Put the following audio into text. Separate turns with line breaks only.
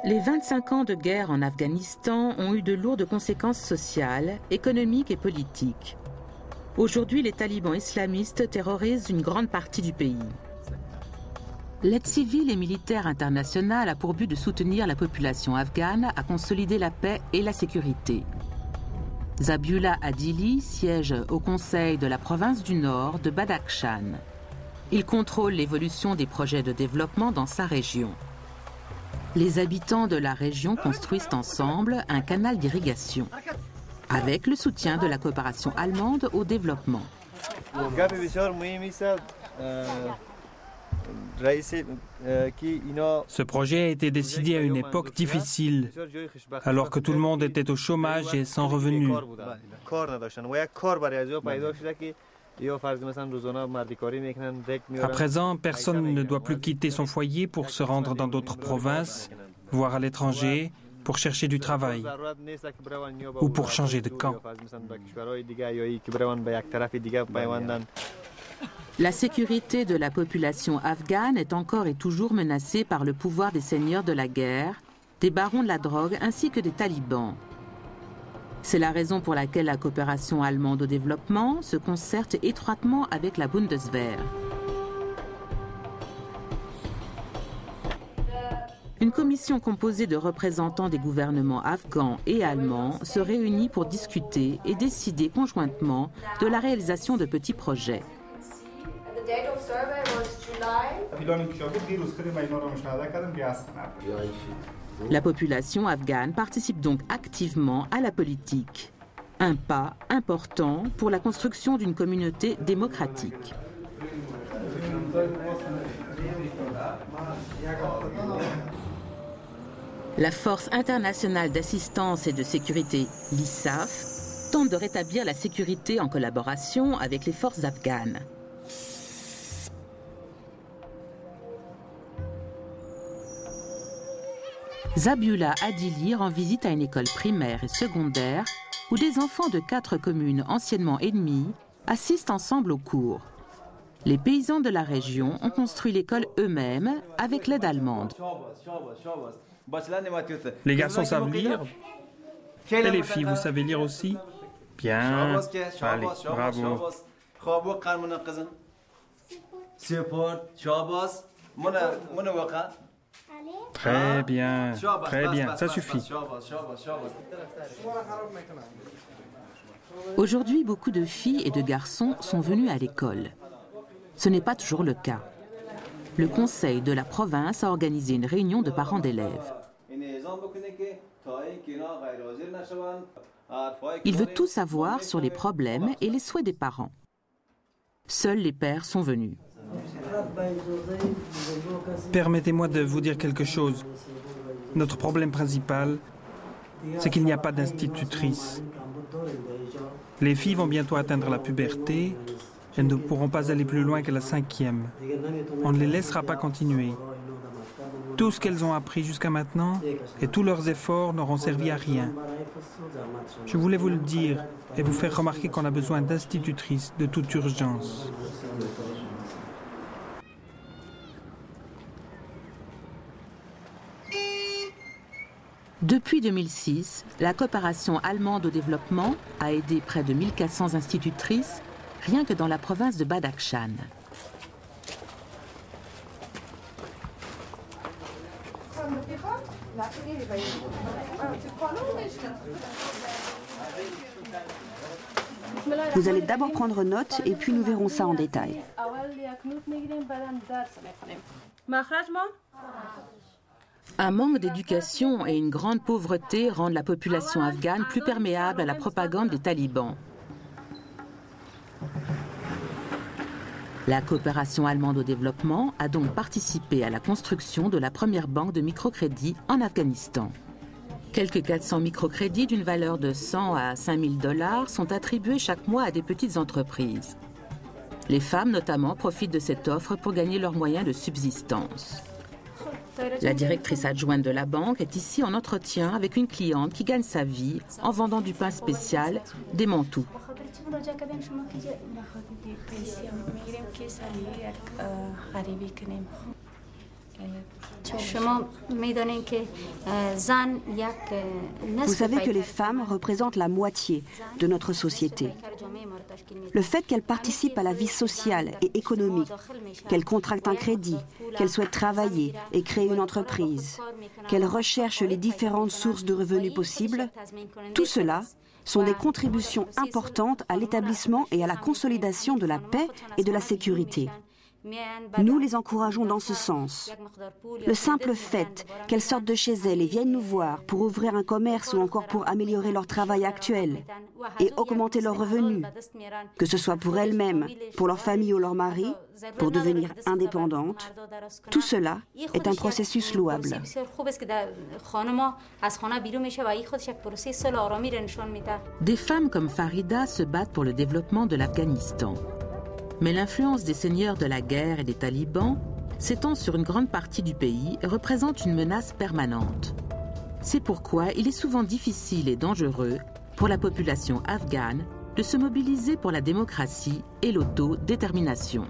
Les 25 ans de guerre en Afghanistan ont eu de lourdes conséquences sociales, économiques et politiques. Aujourd'hui, les talibans islamistes terrorisent une grande partie du pays. L'aide civile et militaire internationale a pour but de soutenir la population afghane à consolider la paix et la sécurité. Zabiullah Adili siège au conseil de la province du Nord de Badakhshan. Il contrôle l'évolution des projets de développement dans sa région. Les habitants de la région construisent ensemble un canal d'irrigation, avec le soutien de la coopération allemande au développement.
Ce projet a été décidé à une époque difficile, alors que tout le monde était au chômage et sans revenus. À présent, personne ne doit plus quitter son foyer pour se rendre dans d'autres provinces, voire à l'étranger, pour chercher du travail ou pour changer de camp.
La sécurité de la population afghane est encore et toujours menacée par le pouvoir des seigneurs de la guerre, des barons de la drogue ainsi que des talibans. C'est la raison pour laquelle la coopération allemande au développement se concerte étroitement avec la Bundeswehr. Une commission composée de représentants des gouvernements afghans et allemands se réunit pour discuter et décider conjointement de la réalisation de petits projets. La population afghane participe donc activement à la politique. Un pas important pour la construction d'une communauté démocratique. La Force internationale d'assistance et de sécurité, l'ISAF, tente de rétablir la sécurité en collaboration avec les forces afghanes. Zabiullah Adili rend visite à une école primaire et secondaire où des enfants de 4 communes anciennement ennemies assistent ensemble aux cours. Les paysans de la région ont construit l'école eux-mêmes avec l'aide allemande.
Les garçons savent lire. Et les filles, vous savez lire aussi? Bien. Allez, bravo. Très bien, ça suffit.
Aujourd'hui, beaucoup de filles et de garçons sont venus à l'école. Ce n'est pas toujours le cas. Le conseil de la province a organisé une réunion de parents d'élèves. Il veut tout savoir sur les problèmes et les souhaits des parents. Seuls les pères sont venus.
Permettez-moi de vous dire quelque chose. Notre problème principal, c'est qu'il n'y a pas d'institutrice. Les filles vont bientôt atteindre la puberté. Elles ne pourront pas aller plus loin que la 5e. On ne les laissera pas continuer. Tout ce qu'elles ont appris jusqu'à maintenant et tous leurs efforts n'auront servi à rien. Je voulais vous le dire et vous faire remarquer qu'on a besoin d'institutrices de toute urgence.
Depuis 2006, la coopération allemande au développement a aidé près de 1400 institutrices, rien que dans la province de Badakhshan.
Vous allez d'abord prendre note et puis nous verrons ça en détail.
Un manque d'éducation et une grande pauvreté rendent la population afghane plus perméable à la propagande des talibans. La coopération allemande au développement a donc participé à la construction de la première banque de microcrédit en Afghanistan. Quelques 400 microcrédits d'une valeur de 100 à 5 000 $ sont attribués chaque mois à des petites entreprises. Les femmes notamment profitent de cette offre pour gagner leurs moyens de subsistance. La directrice adjointe de la banque est ici en entretien avec une cliente qui gagne sa vie en vendant du pain spécial, des mantous.
Vous savez que les femmes représentent la moitié de notre société. Le fait qu'elles participent à la vie sociale et économique, qu'elles contractent un crédit, qu'elles souhaitent travailler et créer une entreprise, qu'elles recherchent les différentes sources de revenus possibles, tout cela sont des contributions importantes à l'établissement et à la consolidation de la paix et de la sécurité. Nous les encourageons dans ce sens. Le simple fait qu'elles sortent de chez elles et viennent nous voir pour ouvrir un commerce ou encore pour améliorer leur travail actuel et augmenter leurs revenus, que ce soit pour elles-mêmes, pour leur famille ou leur mari, pour devenir indépendantes, tout cela est un processus louable.
Des femmes comme Farida se battent pour le développement de l'Afghanistan. Mais l'influence des seigneurs de la guerre et des talibans s'étend sur une grande partie du pays et représente une menace permanente. C'est pourquoi il est souvent difficile et dangereux pour la population afghane de se mobiliser pour la démocratie et l'autodétermination.